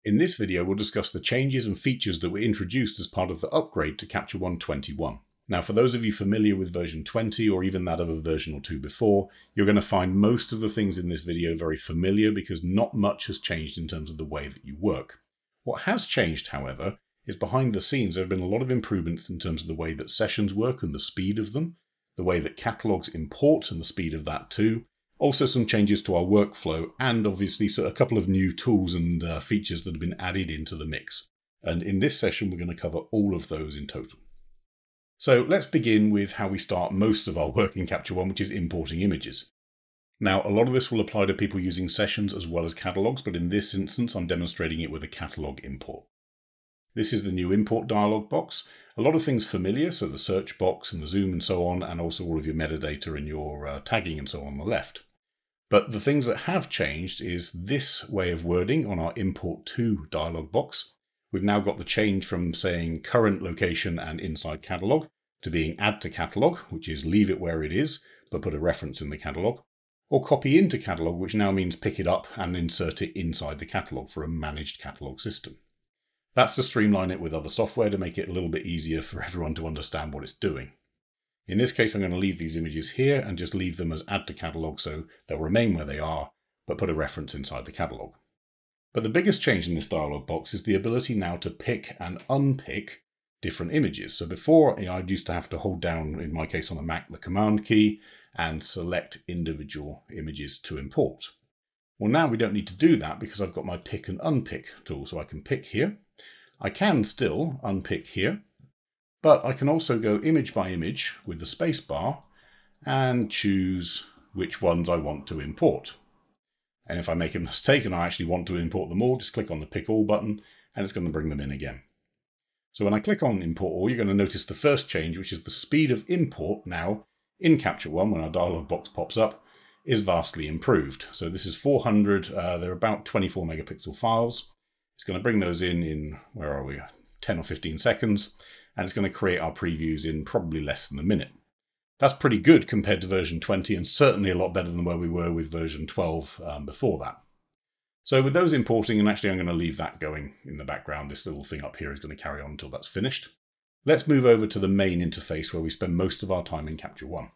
In this video, we'll discuss the changes and features that were introduced as part of the upgrade to Capture One 21. Now, for those of you familiar with version 20 or even that of a version or two before, you're going to find most of the things in this video very familiar because not much has changed in terms of the way that you work. What has changed, however, is behind the scenes there have been a lot of improvements in terms of the way that sessions work and the speed of them, the way that catalogs import and the speed of that too. Also some changes to our workflow and obviously a couple of new tools and features that have been added into the mix. And in this session, we're going to cover all of those in total. So let's begin with how we start most of our work in Capture One, which is importing images. Now, a lot of this will apply to people using sessions as well as catalogs, but in this instance, I'm demonstrating it with a catalog import. This is the new import dialog box. A lot of things familiar, so the search box and the zoom and so on, and also all of your metadata and your tagging and so on the left. But the things that have changed is this way of wording on our import to dialog box. We've now got the change from saying current location and inside catalog to being add to catalog, which is leave it where it is, but put a reference in the catalog, or copy into catalog, which now means pick it up and insert it inside the catalog for a managed catalog system. That's to streamline it with other software to make it a little bit easier for everyone to understand what it's doing. In this case, I'm going to leave these images here and just leave them as add to catalog so they'll remain where they are, but put a reference inside the catalog. But the biggest change in this dialog box is the ability now to pick and unpick different images. So before, I used to have to hold down, in my case on a Mac, the command key and select individual images to import. Well, now we don't need to do that because I've got my pick and unpick tool. So I can pick here. I can still unpick here. But I can also go image by image with the space bar and choose which ones I want to import. And if I make a mistake and I actually want to import them all, just click on the Pick All button and it's going to bring them in again. So when I click on Import All, you're going to notice the first change, which is the speed of import now in Capture One, when our dialog box pops up, is vastly improved. So this is 400, they're about 24 megapixel files. It's going to bring those in, where are we, 10 or 15 seconds. And it's going to create our previews in probably less than a minute. That's pretty good compared to version 20 and certainly a lot better than where we were with version 12 before that. So with those importing, and actually I'm going to leave that going in the background, this little thing up here is going to carry on until that's finished. Let's move over to the main interface where we spend most of our time in Capture One.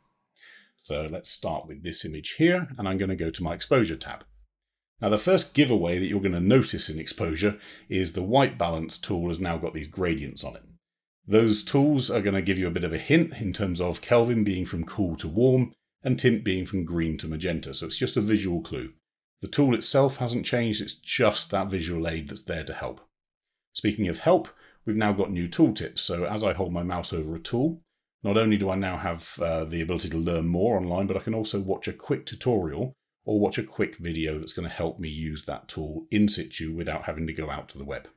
So let's start with this image here, and I'm going to go to my Exposure tab. Now the first giveaway that you're going to notice in Exposure is the white balance tool has now got these gradients on it. Those tools are going to give you a bit of a hint in terms of Kelvin being from cool to warm and tint being from green to magenta. So it's just a visual clue. The tool itself hasn't changed. It's just that visual aid that's there to help. Speaking of help, we've now got new tooltips. So as I hold my mouse over a tool, not only do I now have the ability to learn more online, but I can also watch a quick tutorial or watch a quick video that's going to help me use that tool in situ without having to go out to the web.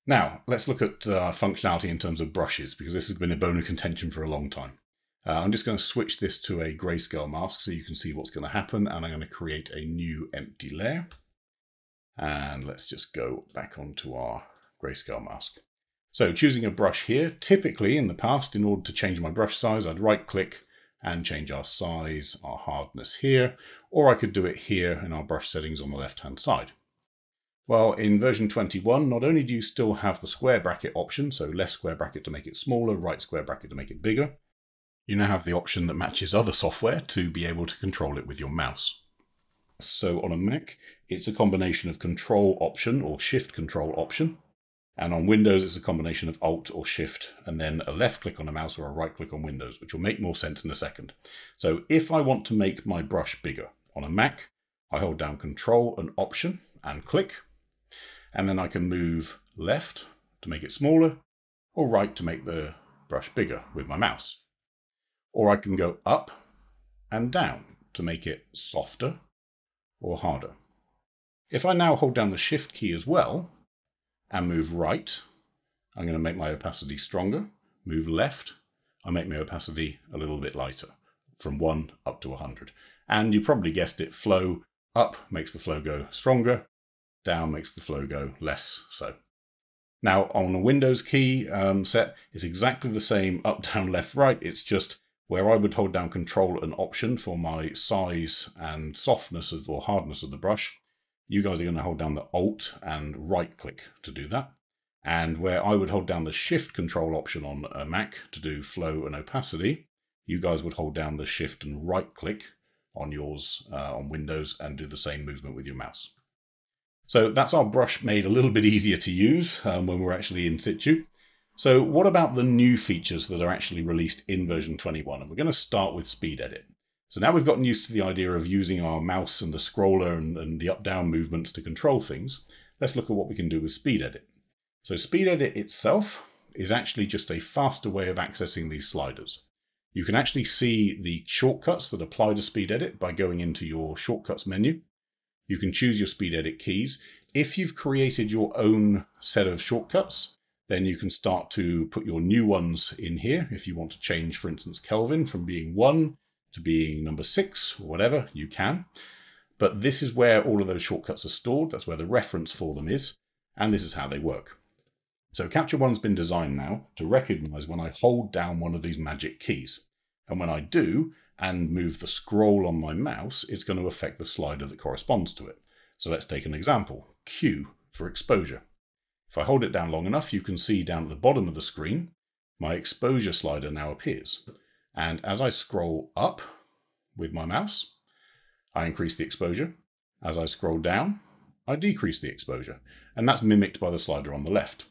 Now, let's look at functionality in terms of brushes, because this has been a bone of contention for a long time. I'm just going to switch this to a grayscale mask so you can see what's going to happen, and I'm going to create a new empty layer. And let's just go back onto our grayscale mask. So choosing a brush here, typically in the past, in order to change my brush size, I'd right click and change our size, our hardness here, or I could do it here in our brush settings on the left-hand side. Well, in version 21, not only do you still have the square bracket option, so left square bracket to make it smaller, right square bracket to make it bigger, you now have the option that matches other software to be able to control it with your mouse. So on a Mac, it's a combination of Control Option or Shift Control Option, and on Windows, it's a combination of Alt or Shift, and then a left click on a mouse or a right click on Windows, which will make more sense in a second. So if I want to make my brush bigger on a Mac, I hold down Control and Option and click. And then I can move left to make it smaller or right to make the brush bigger with my mouse. Or I can go up and down to make it softer or harder. If I now hold down the Shift key as well and move right, I'm going to make my opacity stronger. Move left, I make my opacity a little bit lighter, from 1 up to 100. And you probably guessed it, flow up makes the flow go stronger. Down makes the flow go less so. Now on a Windows key set, it's exactly the same up, down, left, right. It's just where I would hold down Control and Option for my size and softness or hardness of the brush. you guys are going to hold down the Alt and right click to do that. And where I would hold down the Shift Control option on a Mac to do flow and opacity, you guys would hold down the Shift and right click on yours on Windows and do the same movement with your mouse. So that's our brush made a little bit easier to use when we're actually in situ. So what about the new features that are actually released in version 21? And we're going to start with Speed Edit. So now we've gotten used to the idea of using our mouse and the scroller and the up-down movements to control things. Let's look at what we can do with Speed Edit. So Speed Edit itself is actually just a faster way of accessing these sliders. You can actually see the shortcuts that apply to Speed Edit by going into your Shortcuts menu. You can choose your Speed Edit keys. If you've created your own set of shortcuts, then you can start to put your new ones in here. If you want to change, for instance, Kelvin from being 1 to being number 6 or whatever, you can. But this is where all of those shortcuts are stored. That's where the reference for them is. And this is how they work. So Capture One's been designed now to recognize when I hold down one of these magic keys. And when I do and move the scroll on my mouse, it's going to affect the slider that corresponds to it. So let's take an example. Q for exposure. If I hold it down long enough, you can see down at the bottom of the screen, my exposure slider now appears. And as I scroll up with my mouse, I increase the exposure. As I scroll down, I decrease the exposure. And that's mimicked by the slider on the left.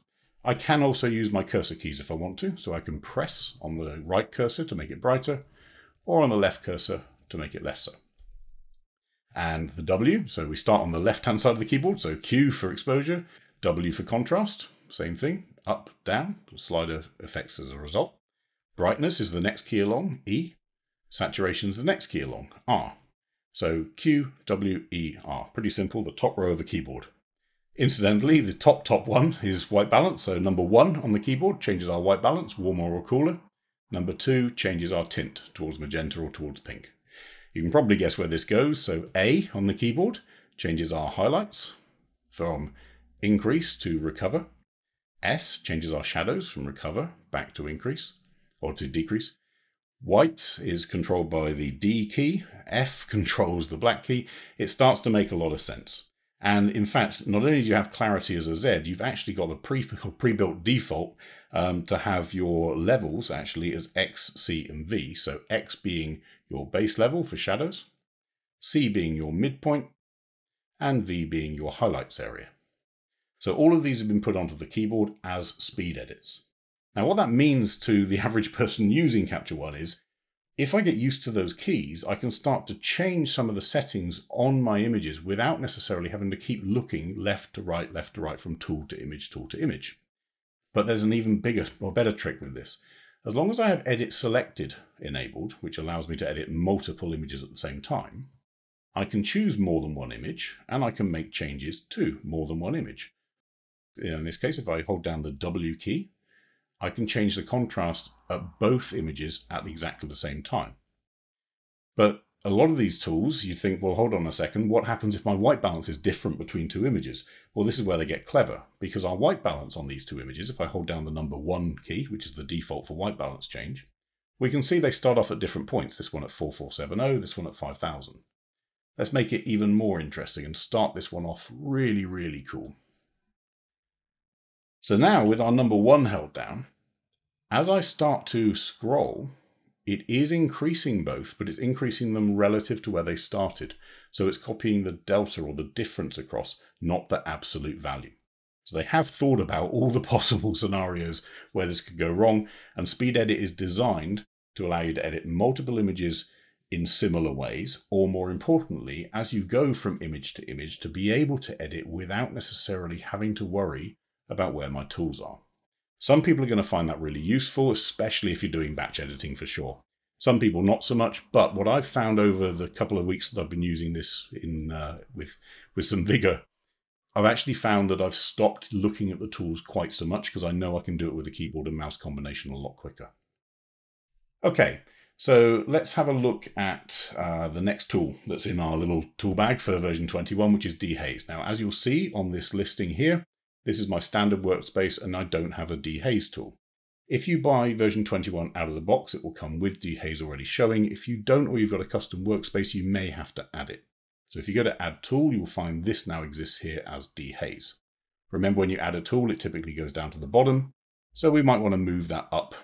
I can also use my cursor keys if I want to, so I can press on the right cursor to make it brighter, or on the left cursor to make it lesser. And the W, so we start on the left-hand side of the keyboard, so Q for exposure, W for contrast, same thing, up, down, the slider affects as a result. Brightness is the next key along, E. Saturation is the next key along, R. So Q, W, E, R. Pretty simple, the top row of the keyboard. Incidentally, the top one is white balance. So number 1 on the keyboard changes our white balance, warmer or cooler. Number 2 changes our tint towards magenta or towards pink. You can probably guess where this goes. So A on the keyboard changes our highlights from increase to recover. S changes our shadows from recover back to increase or to decrease. White is controlled by the D key. F controls the black key. It starts to make a lot of sense. And in fact, not only do you have clarity as a Z, you've actually got the pre-built default to have your levels actually as X, C, and V. So X being your base level for shadows, C being your midpoint, and V being your highlights area. So all of these have been put onto the keyboard as speed edits. Now what that means to the average person using Capture One is, if I get used to those keys, I can start to change some of the settings on my images without necessarily having to keep looking left to right from tool to image. But there's an even bigger or better trick with this. As long as I have Edit Selected enabled, which allows me to edit multiple images at the same time, I can choose more than one image and I can make changes to more than one image. In this case, if I hold down the W key, I can change the contrast at both images at exactly the same time. But a lot of these tools, you think, well, hold on a second, what happens if my white balance is different between two images? Well, this is where they get clever, because our white balance on these two images, if I hold down the number 1 key, which is the default for white balance change, we can see they start off at different points, this one at 4470, this one at 5000. Let's make it even more interesting and start this one off really, really cool. So now with our number 1 held down, as I start to scroll, it is increasing both, but it's increasing them relative to where they started. So it's copying the delta or the difference across, not the absolute value. So they have thought about all the possible scenarios where this could go wrong, and Speed Edit is designed to allow you to edit multiple images in similar ways, or more importantly, as you go from image to image, to be able to edit without necessarily having to worry about where my tools are. Some people are going to find that really useful, especially if you're doing batch editing for sure. Some people not so much, but what I've found over the couple of weeks that I've been using this with some vigor, I've actually found that I've stopped looking at the tools quite so much because I know I can do it with a keyboard and mouse combination a lot quicker. Okay, so let's have a look at the next tool that's in our little tool bag for version 21, which is Dehaze. Now, as you'll see on this listing here, this is my standard workspace and I don't have a Dehaze tool. If you buy version 21 out of the box, it will come with Dehaze already showing. If you don't, or you've got a custom workspace, you may have to add it. So if you go to Add Tool, you'll find this now exists here as dehaze. Remember, when you add a tool, it typically goes down to the bottom. So we might want to move that up,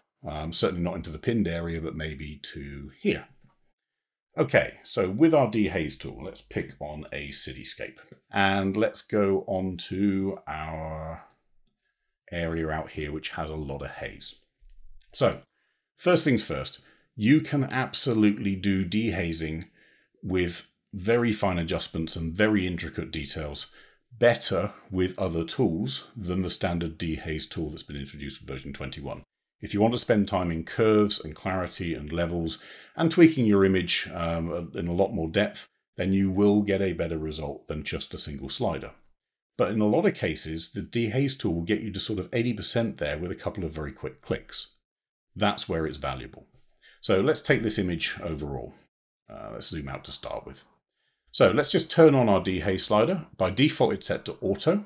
certainly not into the pinned area, but maybe to here. Okay, so with our dehaze tool, let's pick on a cityscape. And let's go on to our area out here, which has a lot of haze. So first things first, you can absolutely do dehazing with very fine adjustments and very intricate details better with other tools than the standard dehaze tool that's been introduced with version 21. If you want to spend time in curves and clarity and levels and tweaking your image in a lot more depth, then you will get a better result than just a single slider. But in a lot of cases, the dehaze tool will get you to sort of 80% there with a couple of very quick clicks. That's where it's valuable. So let's take this image overall. Let's zoom out to start with. So let's just turn on our dehaze slider. By default, it's set to auto.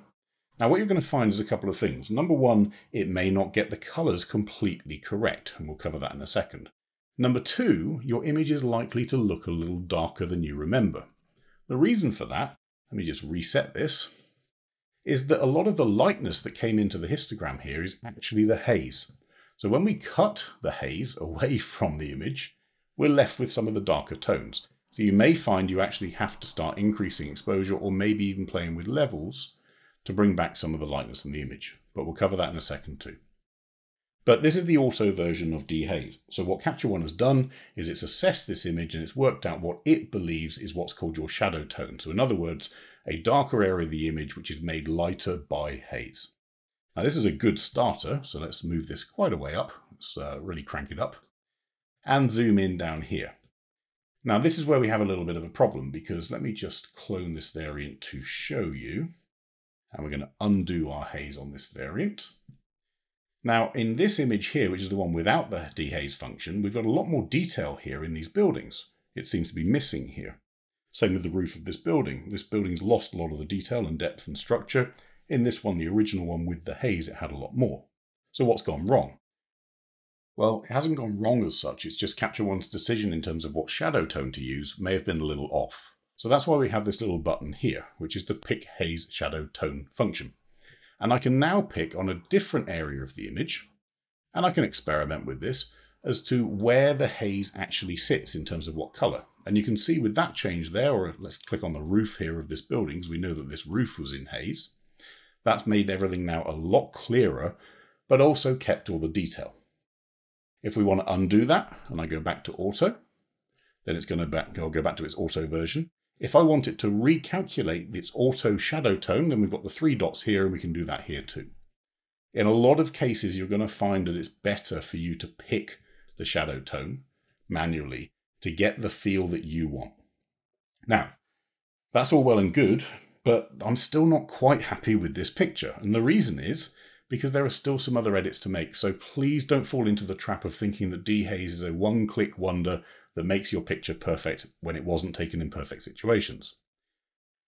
Now what you're going to find is a couple of things. Number one, it may not get the colors completely correct, and we'll cover that in a second. Number two, your image is likely to look a little darker than you remember. The reason for that, let me just reset this, is that a lot of the lightness that came into the histogram here is actually the haze. So when we cut the haze away from the image, we're left with some of the darker tones. So you may find you actually have to start increasing exposure or maybe even playing with levels to bring back some of the lightness in the image. But we'll cover that in a second too. But this is the auto version of dehaze. So what Capture One has done is it's assessed this image and it's worked out what it believes is what's called your shadow tone. So in other words, a darker area of the image which is made lighter by haze. Now this is a good starter, so let's move this quite a way up. Let's really crank it up and zoom in down here. Now this is where we have a little bit of a problem, because let me just clone this variant to show you. And we're going to undo our haze on this variant. Now in this image here, which is the one without the dehaze function, we've got a lot more detail here in these buildings. It seems to be missing here. Same with the roof of this building. This building's lost a lot of the detail and depth and structure. In this one, the original one with the haze, it had a lot more. So what's gone wrong? Well, it hasn't gone wrong as such. It's just Capture One's decision in terms of what shadow tone to use may have been a little off. So that's why we have this little button here, which is the Pick Haze Shadow Tone function. And I can now pick on a different area of the image, and I can experiment with this as to where the haze actually sits in terms of what color. And you can see with that change there, or let's click on the roof here of this building, because we know that this roof was in haze. That's made everything now a lot clearer, but also kept all the detail. If we want to undo that, and I go back to auto, then it's going to go back to its auto version. If I want it to recalculate its auto shadow tone, then we've got the 3 dots here, and we can do that here too. In a lot of cases, you're going to find that it's better for you to pick the shadow tone manually to get the feel that you want. Now, that's all well and good, but I'm still not quite happy with this picture. And the reason is because there are still some other edits to make. So please don't fall into the trap of thinking that dehaze is a one-click wonder that makes your picture perfect when it wasn't taken in perfect situations.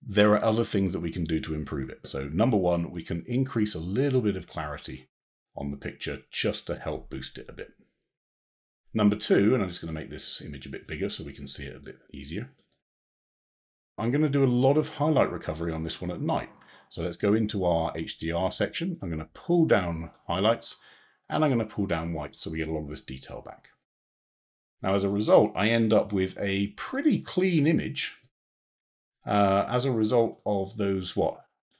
There are other things that we can do to improve it. So number one, we can increase a little bit of clarity on the picture just to help boost it a bit. Number two, and I'm just going to make this image a bit bigger so we can see it a bit easier. I'm going to do a lot of highlight recovery on this one at night. So let's go into our HDR section. I'm going to pull down highlights and I'm going to pull down whites so we get a lot of this detail back. Now, as a result, I end up with a pretty clean image as a result of those,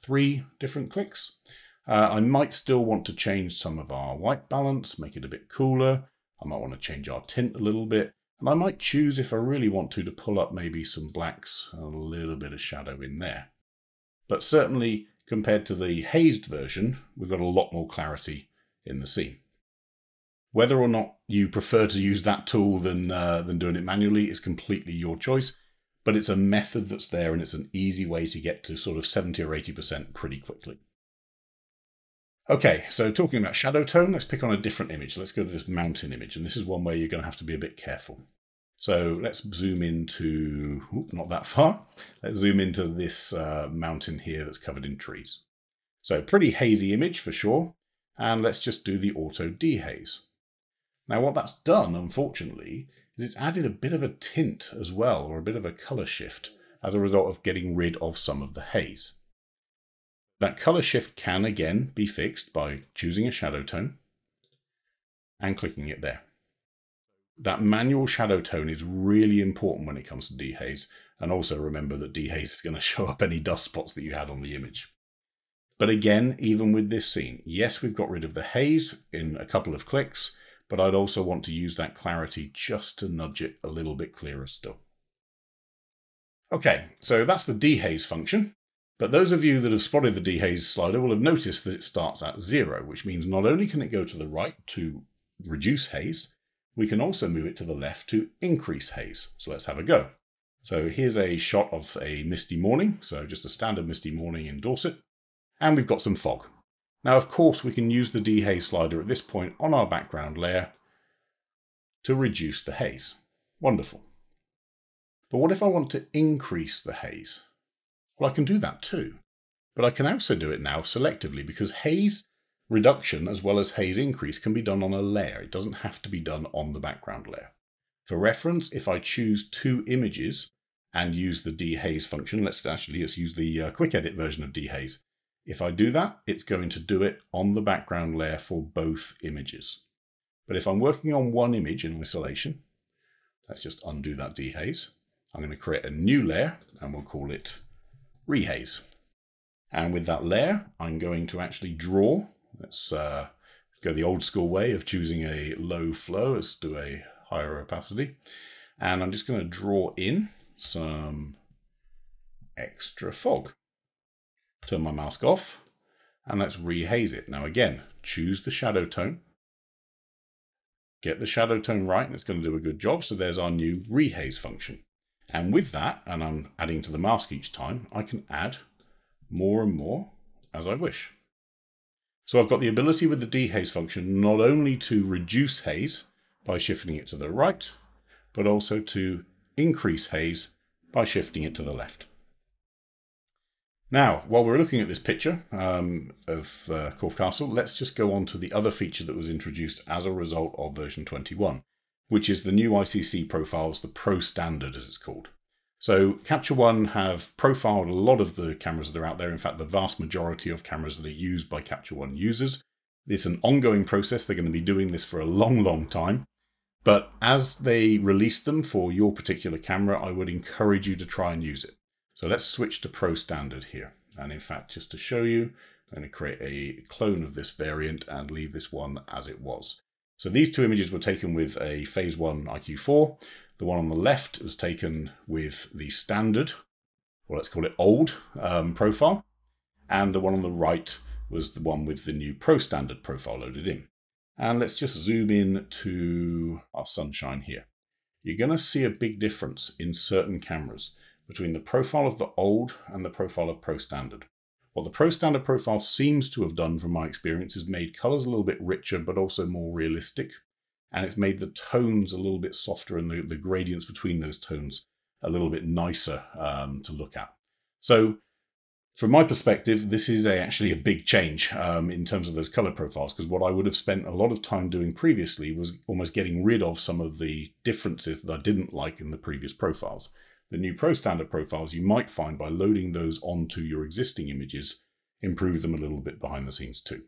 3 different clicks. I might still want to change some of our white balance, make it a bit cooler. I might want to change our tint a little bit. And I might choose, if I really want to pull up maybe some blacks and a little bit of shadow in there. But certainly, compared to the hazed version, we've got a lot more clarity in the scene. Whether or not you prefer to use that tool than doing it manually is completely your choice, but it's a method that's there and it's an easy way to get to sort of 70 or 80% pretty quickly. Okay, so talking about shadow tone, let's pick on a different image. Let's go to this mountain image, and this is one where you're going to have to be a bit careful. So let's zoom into, not that far, let's zoom into this mountain here that's covered in trees. So pretty hazy image for sure, and let's just do the auto dehaze. Now what that's done, unfortunately, is it's added a bit of a tint as well, or a bit of a color shift, as a result of getting rid of some of the haze. That color shift can again be fixed by choosing a shadow tone and clicking it there. That manual shadow tone is really important when it comes to dehaze, and also remember that dehaze is going to show up any dust spots that you had on the image. But again, even with this scene, yes, we've got rid of the haze in a couple of clicks, but I'd also want to use that clarity just to nudge it a little bit clearer still. Okay, so that's the dehaze function. But those of you that have spotted the dehaze slider will have noticed that it starts at 0, which means not only can it go to the right to reduce haze, we can also move it to the left to increase haze. So let's have a go. So here's a shot of a misty morning, so just a standard misty morning in Dorset, and we've got some fog. Now, of course, we can use the dehaze slider at this point on our background layer to reduce the haze. Wonderful. But what if I want to increase the haze? Well, I can do that too, but I can also do it now selectively because haze reduction as well as haze increase can be done on a layer. It doesn't have to be done on the background layer. For reference, if I choose 2 images and use the dehaze function, let's use the quick edit version of dehaze. If I do that, it's going to do it on the background layer for both images. But if I'm working on one image in isolation, let's just undo that dehaze. I'm going to create a new layer and we'll call it rehaze. And with that layer, I'm going to actually draw. Let's go the old school way of choosing a low flow. Let's do a higher opacity. And I'm just going to draw in some extra fog. Turn my mask off and let's rehaze it. Now again, choose the shadow tone. Get the shadow tone right and it's going to do a good job. So there's our new rehaze function. And with that, and I'm adding to the mask each time, I can add more and more as I wish. So I've got the ability with the dehaze function not only to reduce haze by shifting it to the right, but also to increase haze by shifting it to the left. Now, while we're looking at this picture of Corfe Castle, let's just go on to the other feature that was introduced as a result of version 21. Which is the new ICC profiles, the Pro Standard as it's called. So Capture One have profiled a lot of the cameras that are out there. In fact, the vast majority of cameras that are used by Capture One users. It's an ongoing process. They're going to be doing this for a long, long time. But as they release them for your particular camera, I would encourage you to try and use it. So let's switch to Pro Standard here. And in fact, just to show you, I'm going to create a clone of this variant and leave this one as it was. So these 2 images were taken with a Phase 1 IQ4. The one on the left was taken with the standard, or let's call it old, profile. And the one on the right was the one with the new Pro Standard profile loaded in. And let's just zoom in to our sunshine here. You're going to see a big difference in certain cameras between the profile of the old and the profile of Pro Standard. What the Pro Standard profile seems to have done, from my experience, is made colors a little bit richer, but also more realistic. And it's made the tones a little bit softer and the gradients between those tones a little bit nicer to look at. So from my perspective, this is actually a big change in terms of those color profiles, because what I would have spent a lot of time doing previously was almost getting rid of some of the differences that I didn't like in the previous profiles. The new Pro Standard profiles, you might find by loading those onto your existing images, improve them a little bit behind the scenes too.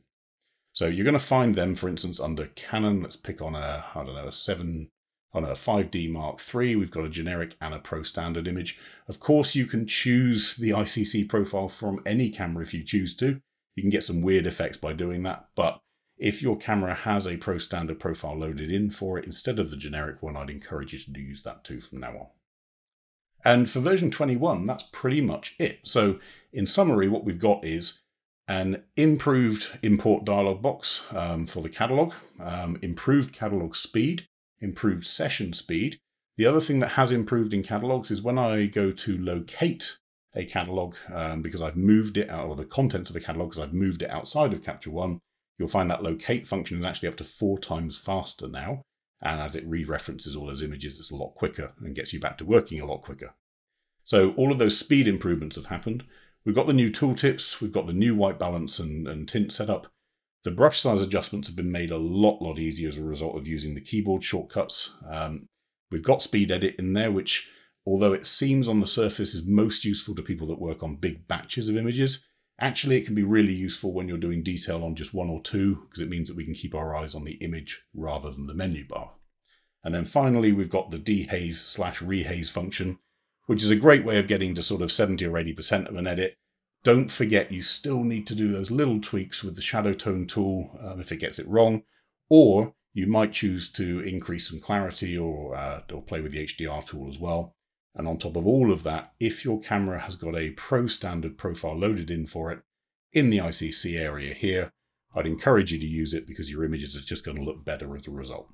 So you're going to find them, for instance, under Canon. Let's pick on a 5D Mark III. We've got a generic and a Pro Standard image. Of course, you can choose the ICC profile from any camera if you choose to. You can get some weird effects by doing that. But if your camera has a Pro Standard profile loaded in for it instead of the generic one, I'd encourage you to use that too from now on. And for version 21, that's pretty much it. So in summary, what we've got is an improved import dialog box for the catalog, improved catalog speed, improved session speed. The other thing that has improved in catalogs is when I go to locate a catalog, because I've moved it out, or the contents of a catalog, because I've moved it outside of Capture One, you'll find that locate function is actually up to 4 times faster now. And as it re-references all those images, it's a lot quicker and gets you back to working a lot quicker. So all of those speed improvements have happened. We've got the new tooltips, we've got the new white balance and tint setup. The brush size adjustments have been made a lot easier as a result of using the keyboard shortcuts. We've got speed edit in there, which Although it seems on the surface is most useful to people that work on big batches of images, actually it can be really useful when you're doing detail on just one or two, because it means that we can keep our eyes on the image rather than the menu bar. And then finally, we've got the dehaze/rehaze function, which is a great way of getting to sort of 70 or 80% of an edit. Don't forget you still need to do those little tweaks with the shadow tone tool if it gets it wrong, or you might choose to increase some clarity or play with the HDR tool as well. And on top of all of that, if your camera has got a Pro Standard profile loaded in for it in the ICC area here, I'd encourage you to use it because your images are just going to look better as a result.